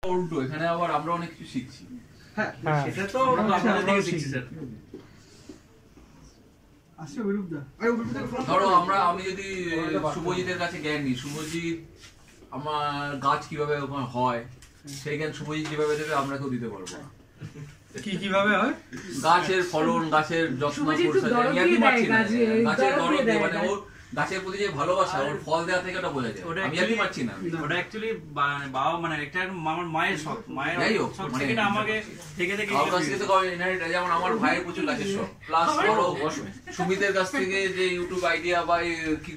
উল্টো, এখানে আবার আমরা অনেক কিছু শিখছি। হ্যাঁ সেটা তো আপনাদের থেকে শিখছি স্যার। ধরো আমি যদি শুভজিতের কাছে জ্ঞান নিই, শুভজিৎ আমার গাছ কিভাবে হয় সেই জ্ঞান শুভজিৎ যেভাবে দেবে আমরা কেউ দিতে পারবো না। কিভাবে হয় গাছের ফলন, গাছের যত্ন, গাছের দরদ দিয়ে, মানে ওর গাছের প্রতি যে ভালোবাসা, ওর ফল দেওয়া থেকে ওটা বোঝা যায়। আমি আর কি পাচ্ছি না, ওটা অ্যাকচুয়ালি বাবা মানে একটা আমার মায়ের শখ, মায়ের শখ থেকে না আমাকে থেকে আমার কাছ থেকে তো যেমন আমার ভাইয়ের প্রচুর গাছের শখ, প্লাস ধরো সুমিতের কাছ থেকে যে ইউটিউব আইডিয়া বা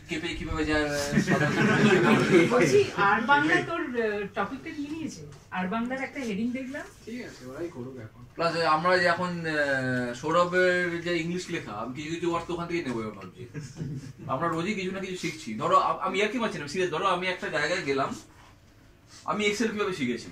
কেপে কিভাবে যায়। আর বাংলা তোর টপিকটা কি নিয়েছে? আর বাংলার একটা হেডিং দেখলাম, ঠিক আছে ওরাই করুক এখন। প্লাস আমরা যে এখন সৌরভের যে ইংলিশ লেখা, আমি কিছু কিছু ওয়ার্ড তো ওখান থেকে নেবো ভাবছি। আমরা রোজই কিছু না কিছু শিখছি। ধরো আমি আর কি পাচ্ছি না সিরিয়াস, ধরো আমি একটা জায়গায় গেলাম, আমি এক্সেল কিভাবে শিখেছি।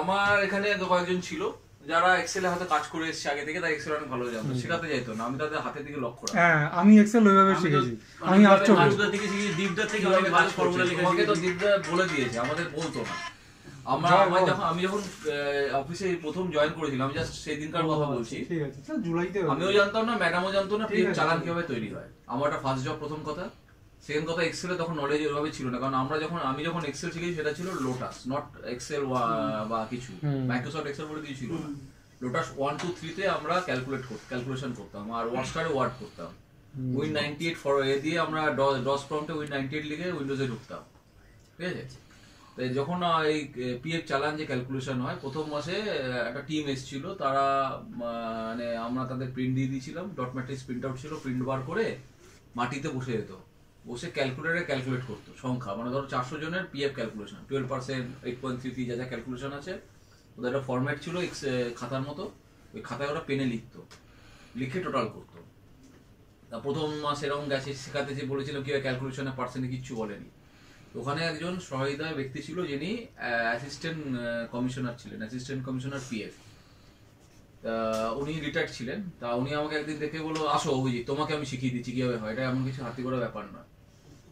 আমার এখানে কয়েকজন ছিল যারা এক্সেলে হাতে কাজ করে এসেছে আগে থেকে, তাই এক্সেল অনেক ভালো জানতো, শেখাতে যাইতো না, আমি তাদের হাতের দিকে লক্ষ্য রাখতাম। হ্যাঁ আমি এক্সেল ওইভাবে শিখেছি। আমি আজদা থেকে শিখেছি, দীপদা থেকে আমি কাজ ফর্মুলা লিখেছি। তোমাকে তো দীপদা বলে দিয়েছে, আমাদের বলতো না। আমি যখন অফিসে প্রথম জয়েন করেছিলাম, আমি জাস্ট সেই দিনকার কথা বলছি, ঠিক আছে স্যার জুলাইতে আমিও জানতাম না, ম্যাডামও জানতো না পিএফ চালান কিভাবে তৈরি হয়। আমার একটা ফার্স্ট জব, প্রথম কথা। সেকেন্ড কথা, এক্সেলে তখন নলেজ ওইভাবে ছিল না, কারণ আমি যখন এক্সেল শিখেছি সেটা ছিল লোটাস, নট এক্সেল বা কিছু মাইক্রোসফট এক্সেল বলে কিছু ছিল না। লোটাস 1, 2, 3 তে আমরা ক্যালকুলেশন করতাম, আর ওয়ার্ডস্টারে ওয়ার্ড করতাম। উইন 98 ফর এ দিয়ে আমরা ডস প্রম্পটে উইন 98 লিখে উইন্ডোজে ঢুকতাম, ঠিক আছে। তাই যখন এই পিএফ চালান যে ক্যালকুলেশন হয়, প্রথম মাসে একটা টিম এসেছিল, তারা মানে আমরা তাদের প্রিন্ট দিয়ে দিয়েছিলাম, ডট ম্যাট্রিক্স প্রিন্ট আউট ছিল, প্রিন্ট বার করে মাটিতে বসে যেত, বসে ক্যালকুলেটারে ক্যালকুলেট করতো সংখ্যা, মানে ধরো 400 জনের পিএফ ক্যালকুলেশন, 12%, 8.33 যা যা ক্যালকুলেশন আছে, ওদের একটা ফরম্যাট ছিল খাতার মতো, ওই খাতায় ওরা পেনে লিখতো, লিখে টোটাল করতো। তা প্রথম মাস এরকম গেছে, শেখাতে যে বলেছিলাম কিভাবে ক্যালকুলেশনে পার্সেন্টে কিচ্ছু বলেনি। ওখানে একজন সহৃদয় ব্যক্তি ছিল যিনি অ্যাসিস্ট্যান্ট কমিশনার ছিলেন, অ্যাসিস্ট্যান্ট কমিশনার পিএফ। তা উনি রিটায়ার্ড ছিলেন। তা উনি আমাকে একদিন দেখে বললো, আসো অভিজিৎ, তোমাকে আমি শিখিয়ে দিচ্ছি কিভাবে হয়, এটা এমন কিছু হাতে করা ব্যাপার নয়।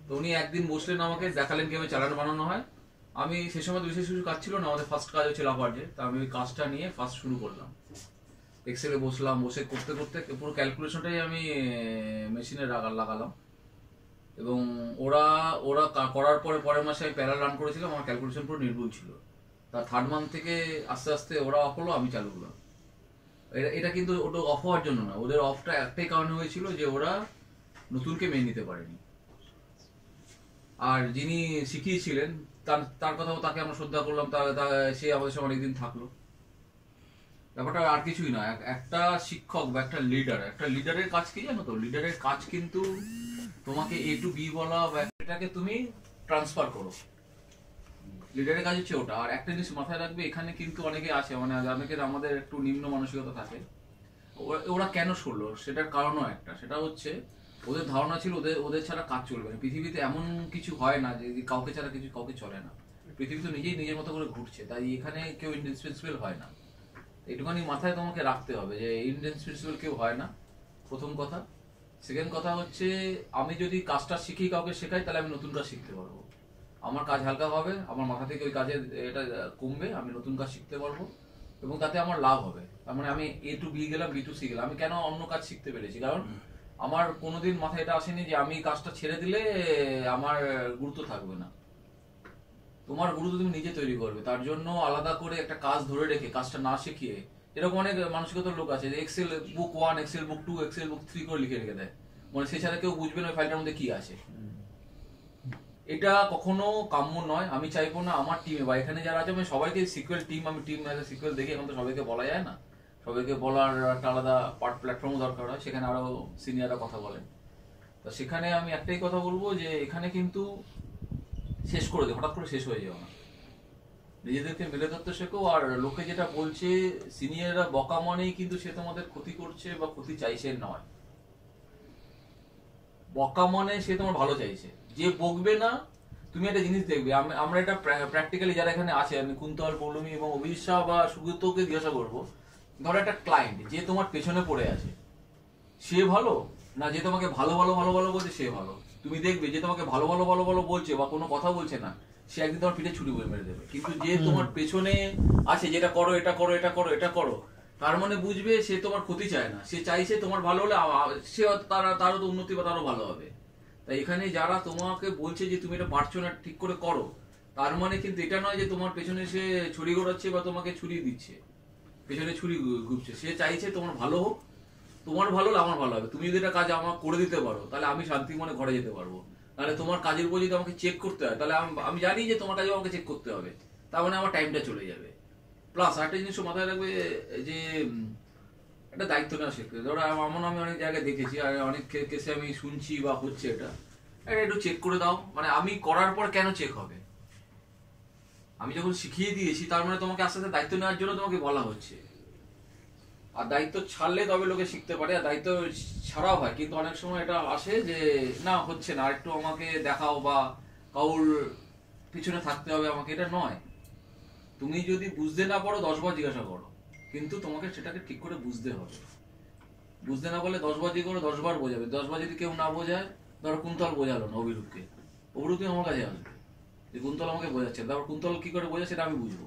তো উনি একদিন বসলেন, আমাকে দেখালেন কিভাবে চালান বানানো হয়। আমি সে সময় বিশেষ কিছু কাজ ছিল না, আমাদের ফার্স্ট কাজ হচ্ছে লাফার্জে। তা আমি ওই কাজটা নিয়ে ফার্স্ট শুরু করলাম, এক্সেলে বসলাম, বসে করতে করতে পুরো ক্যালকুলেশনটাই আমি মেশিনে লাগালাম। এবং ওরা করার পরে পরের মাসে আমি প্যারা রান করেছিলাম, আমার ক্যালকুলেশন পুরো নির্ভুল ছিল। তার থার্ড মান্থ থেকে আস্তে আস্তে ওরা অফ হলো, আমি চালু হলাম। এটা কিন্তু ওটা অফ হওয়ার জন্য না, ওদের অফটা একটাই কারণে হয়েছিল যে ওরা নতুনকে মেনে নিতে পারেনি। আর যিনি শিখিয়েছিলেন তার কথাও, তাকে আমরা শ্রদ্ধা করলাম, সে আমাদের সঙ্গে অনেকদিন থাকলো। ব্যাপারটা আর কিছুই না, একটা শিক্ষক বা একটা লিডারের কাজ কি জানো তো? লিডারের কাজ কিন্তু তোমাকে এ টু বি বলা, বা এটাকে তুমি ট্রান্সফার করো, লিডারের কাজ হচ্ছে ওটা। আর একটা জিনিস মাথায় রাখবে, এখানে কিন্তু অনেকে আছে, মানে অনেকের আমাদের একটু নিম্ন মানসিকতা থাকে, ওরা কেন সরলো সেটার কারণও একটা, সেটা হচ্ছে ওদের ধারণা ছিল ওদের ছাড়া কাজ চলবে না। পৃথিবীতে এমন কিছু হয় না যে কাউকে ছাড়া কাউকে চলে না, পৃথিবী তো নিজেই নিজের মতো করে ঘুরছে, তাই এখানে কেউ ইন্ডিসপেন্সিবল হয় না। এইটুখানি মাথায় তোমাকে রাখতে হবে যে ইন্ডিসপেন্সিবল কেউ হয় না, প্রথম কথা। সেকেন্ড কথা হচ্ছে, আমি যদি কাজটা শিখি, কাউকে শেখাই, তাহলে আমি নতুন কাজ শিখতে পারবো, আমার কাজ হালকা হবে, আমার মাথা থেকে ওই কাজের এটা কমবে, আমি নতুন কাজ শিখতে পারবো, এবং তাতে আমার লাভ হবে। তার মানে আমি এ টু বি গেলাম, বি টু সি গেলাম। আমি কেন অন্য কাজ শিখতে পেরেছি? কারণ আমার কোনোদিন মাথায় এটা আসেনি যে আমি কাজটা ছেড়ে দিলে আমার গুরুত্ব থাকবে না। তোমার গুরুত্ব তুমি নিজে তৈরি করবে, তার জন্য আলাদা করে একটা কাজ ধরে রেখে কাজটা না শিখিয়ে, এরকম অনেক মানসিকতার লোক আছে যে এক্সেল বুক 1, এক্সেল বুক 2, এক্সেল বুক 3 করে লিখে রেখে দেয়, মানে সে ছাড়া কেউ বুঝবে না ওই ফাইলটার মধ্যে কি আছে। এটা কখনো কাম্য নয়। আমি চাইবো না আমার টিমে বা এখানে যারা আছে, আমি সবাইকে সিকুয়েল টিম, আমি টিম অ্যাজ এ সিকুয়েল দেখি। এখন তো সবাইকে বলা যায় না, সবাইকে বলার একটা আলাদা প্ল্যাটফর্মও দরকার হয়, সেখানে আরো সিনিয়ররা কথা বলেন। তো সেখানে আমি একটাই কথা বলবো যে এখানে কিন্তু শেষ করে দে, হঠাৎ করে শেষ হয়ে যাও না, নিজেদেরকে মেলে ধরতে শেখো। আর লোকে যেটা বলছে সিনিয়ররা বকা মানেই কিন্তু সে তোমাদের ক্ষতি করছে বা ক্ষতি চাইছে নয়, বকা মানে সে তোমার ভালো চাইছে। যে বকবে না, তুমি একটা জিনিস দেখবে, আমরা এটা প্র্যাকটিক্যালি যারা এখানে আছে, আমি কুন্তল, পৌলমী এবং অভিজিৎ শাহ বা সুব্রতকে জিজ্ঞাসা করবো, ধরো একটা ক্লায়েন্ট যে তোমার পেছনে পড়ে আছে, সে ভালো না যে তোমাকে ভালো ভালো ভালো ভালো বলছে সে ভালো? তুমি দেখবে যে তোমাকে ভালো ভালো ভালো ভালো বলছে বা কোনো কথা বলছে না, সে একদিন তোমার পিঠে ছুরি বয়ে মেরে দেবে। কিন্তু যে তোমার পেছনে আছে, যেটা করো, এটা করো, এটা করো, এটা করো, তার মানে বুঝবে সে তোমার ক্ষতি চায় না, সে চাইছে তোমার ভালো হলে সে তারও তো উন্নতি বা তারও ভালো হবে। তাই এখানে যারা তোমাকে বলছে যে তুমি এটা পারছো না, ঠিক করে করো, তার মানে কিন্তু এটা নয় যে তোমার পেছনে সে ছুরি ঘোরাচ্ছে বা তোমাকে ছুরি দিচ্ছে, পেছনে ছুরি ঘুরছে। সে চাইছে তোমার ভালো হোক, তোমার ভালো হলে আমার ভালো হবে। তুমি যদি এটা কাজ আমার করে দিতে পারো, তাহলে আমি শান্তি মনে ঘরে যেতে পারবো। তাহলে তোমার কাজের উপর যদি আমাকে চেক করতে হয়, তাহলে আমি জানি যে তোমার কাজে আমাকে চেক করতে হবে, তার মানে আমার টাইমটা চলে যাবে। প্লাস আরেকটা জিনিস মাথায় রাখবে যে একটা দায়িত্ব নেওয়া শেখে। ধরো এমন আমি অনেক জায়গায় দেখেছি, আর অনেক কেসে আমি শুনছি বা হচ্ছে, এটা একটু চেক করে দাও। মানে আমি করার পর কেন চেক হবে? আমি যখন শিখিয়ে দিয়েছি, তার মানে তোমাকে আস্তে আস্তে দায়িত্ব নেওয়ার জন্য তোমাকে বলা হচ্ছে। আর দায়িত্ব ছাড়লে তবে লোকে শিখতে পারে, আর দায়িত্ব ছাড়াও হয়। কিন্তু অনেক সময় এটা আসে যে না হচ্ছে না, একটু আমাকে দেখাও বা কাউর পিছনে থাকতে হবে আমাকে, এটা নয়। তুমি যদি বুঝতে না পারো 10 বার জিজ্ঞাসা করো, কিন্তু তোমাকে সেটাকে ঠিক করে বুঝতে হবে। বুঝতে না পারলে 10 বার জিজ্ঞাসা করো, 10 বার বোঝাবে। 10 বার যদি কেউ না বোঝায়, ধরো কুন্তল বোঝালো না অভিরূপকে, অভিরূপ আমার কাছে আসবে যে কুন্তল আমাকে বোঝাচ্ছে, তারপর কুন্তল কি করে বোঝাচ্ছে সেটা আমি বুঝবো।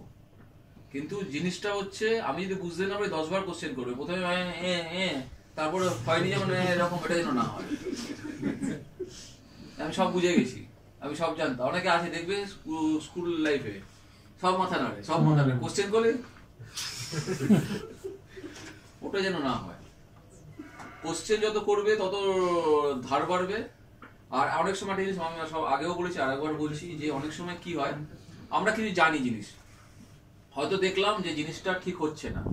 কিন্তু জিনিসটা হচ্ছে আমি যদি বুঝতে না পারি 10 বার কোশ্চেন করবে, প্রথমে তারপরে হয়নি যেমন এরকম, এটা যেন না হয়। আমি সব বুঝে গেছি, আমি সব জানতাম। অনেকে আছে দেখবে স্কুল লাইফে সব মাথা নাড়ে, সব মাথা নাড়ে, কোশ্চেন করলে ওটা যেন না হয়। কোশ্চেন যত করবে তত ধার বাড়বে। আর অনেক সময় জিনিস আমি সব আগেও বলেছি, আর একবার বলছি, যে অনেক সময় কি হয়, আমরা কিছু জানি জিনিস, হয়তো দেখলাম যে জিনিসটা ঠিক হচ্ছে না,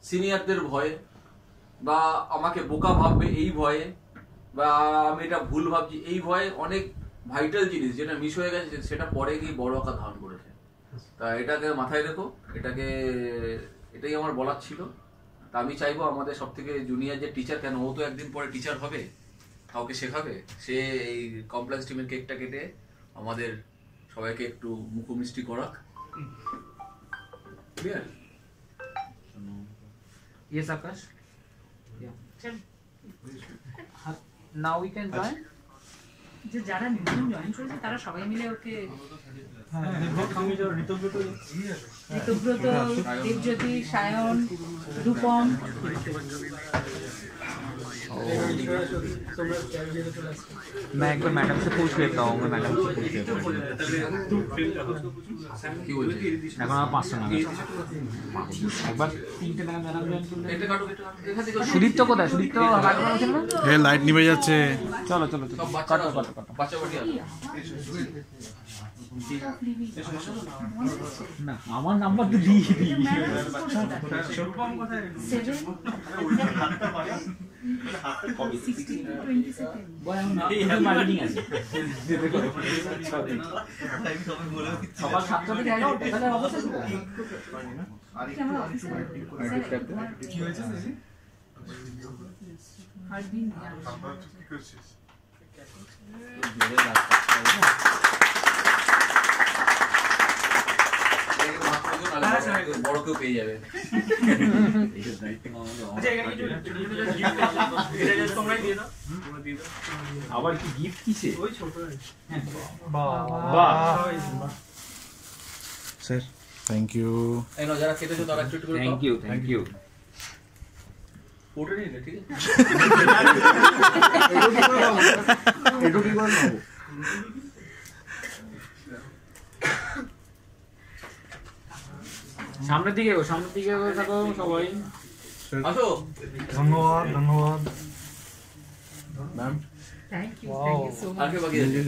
সিনিয়রদের ভয়ে, বা আমাকে বোকা ভাববে এই ভয়ে, বা আমি এটা ভুল ভাবছি এই ভয়ে, অনেক ভাইটাল জিনিস যেটা মিস হয়ে গেছে সেটা পরে গিয়ে বড় আকার ধারণ করেছে। তা এটাকে মাথায় রেখো, এটাই আমার বলার ছিল। তা আমি চাইবো আমাদের সব থেকে জুনিয়র যে টিচার, কেন ও তো একদিন পরে টিচার হবে, কাউকে শেখাবে, সে এই কমপ্লেক্স টিমের কেকটা কেটে আমাদের সবাইকে একটু মুখমিষ্টি করাক। Clear? Yes, Akash. Yeah. Now we can join. যে যারা নতুন জয়েন করেছে তারা সবাই মিলে ওকে ঋতব্রত, দেবজ্যোতি, সায়ন, রূপম, मैं एक बार मैडम से पूछ लेता हूँ, मैं मैडम से पूछ लेता हूँ। এখন আমার 500 টাকা, একবার 3 টাকা ম্যাডাম জয়েন করলে। সুদীপ্ত কোথায়? সুদীপ্ত লাইট আছে না? হ্যাঁ, লাইট নিভে যাচ্ছে। চলো চলো চলো, কাটো কাটো কাটো। বাচ্চা বাটি আছে না, আমার নাম্বার তো দিয়ে দিই। মার্কেটিং আছে সকাল 7টা থেকে 11টা, তাহলে অবশ্যই কি হয়েছে? বড় কেউ পেয়ে যাবে। আবার কি গিফট কিসে? Sir thank you. এই নাও, যারা খেতেছো তারা একটু একটু করে থ্যাংক ইউ থ্যাংক ইউ। ওটা নিলে ঠিক আছে। সামনের দিকে গো, সামনের দিকে থাকো সবাই। আসো। ধন্যবাদ ধন্যবাদ ma'am. Thank you so much. আর কে বাকি আছে?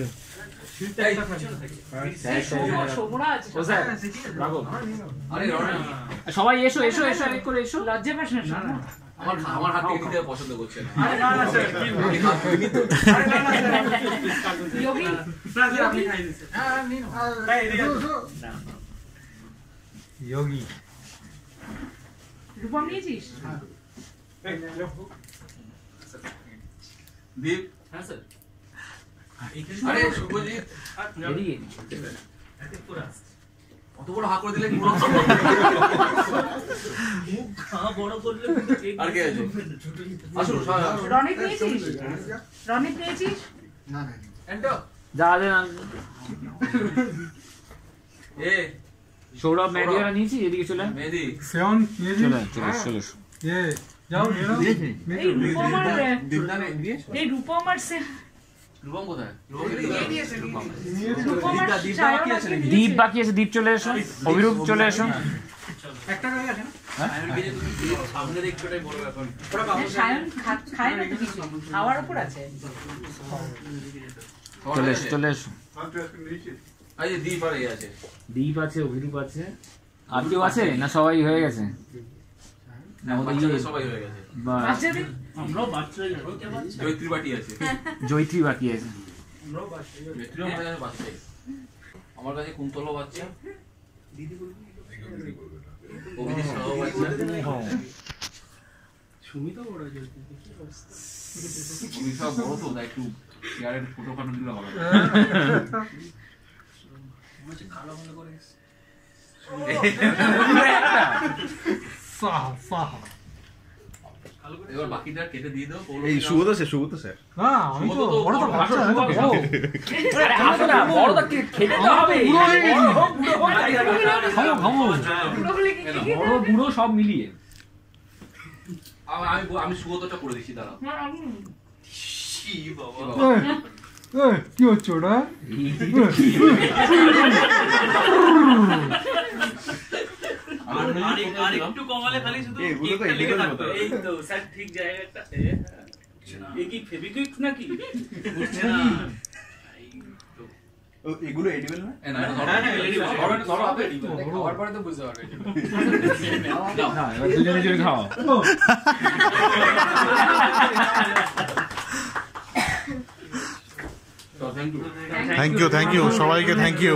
ও স্যার রাখো। আরে রনি, সবাই এসো এসো এসো, এক করে এসো। লজ্জা পাস না শোনো। আমার হাত থেকে নিতে পছন্দ করছে না। আরে না না স্যার, কি বলি? আরে না না স্যার, যোগী না স্যার, আপনি খাই দিন স্যার। হ্যাঁ নিন। তাই এদিকে আসো। যোগী রূপম নিয়েছিস? দীপ। হ্যাঁ স্যার। আরে শুভজিৎ, এদিকে অত বড় হাত করে দিলে পুরো মুখ খা বড় করলে আর কে আছে? আসো রনিত নিয়েছিস? রনিত নিয়েছিস? এন্টো যা দেন এ সৌরভ মেহেদি ওরা নিয়েছি, এদিকে চলে আয়। মেহেদি সেয়ন নিয়েছি চলে আয়, চলে আয়, চলে এসো। এ যাও নিয়ে নাও এই রূপম আর রূপম কোথায়? রূপম আর সায়ন দীপ বাকি আছে, দীপ চলে এসো, অভিরূপ চলে এসো। সামনে দেখছি ওটাই বড় ব্যাপার। সায়ন খায় না তো কিছু, খাওয়ার উপর আছে। চলে এসো, চলে এসো। এই যে দীপ আর এই আছে। দীপ আছে, অভিরূপ আছে, আর কেউ আছে না? সবাই হয়ে গেছে না? বাচ্চাদের সবাই হয়ে গেছে। বাচ্চাদের জয়ত্রী বাটি আছে। জয়ত্রী বাকি আছে। জয়ত্রীও আমার কাছে বাচ্চাই। আমার কাছে কুন্তলও বাচ্চা, অভিজিৎ সাহাও বাচ্চা। অভিষেক বড় তো, তাই একটু চেয়ারের ফটো ফাটো দিলে ভালো হবে। সাহা সাহা এবার বাকিটা কেটে দিয়ে দাও। এই সুগত স্যার না আমি তো বড় তো বাচ্চা আরে আসো না, বড়টা খেতে তো হবে। খাও, খাও। বড় বুড়ো সব মিলিয়ে। আমি সুগতটা করে দিচ্ছি, দাঁড়াও। কি হচ্ছে ওটা আরেকটু কমালে খালি শুধু কেকটা লেগে থাকতো। এই তো স্যার ঠিক জায়গাটা। এ কি ফেভিকুইক নাকি? বুঝছে না। এগুলো এডিবল না? না, ধরো আপনি খাওয়ার পরে তো বুঝতে পারবে। না, এবার দুজনে জোরে খাও। থ্যাংক ইউ থ্যাংক ইউ সবাইকে থ্যাংক ইউ।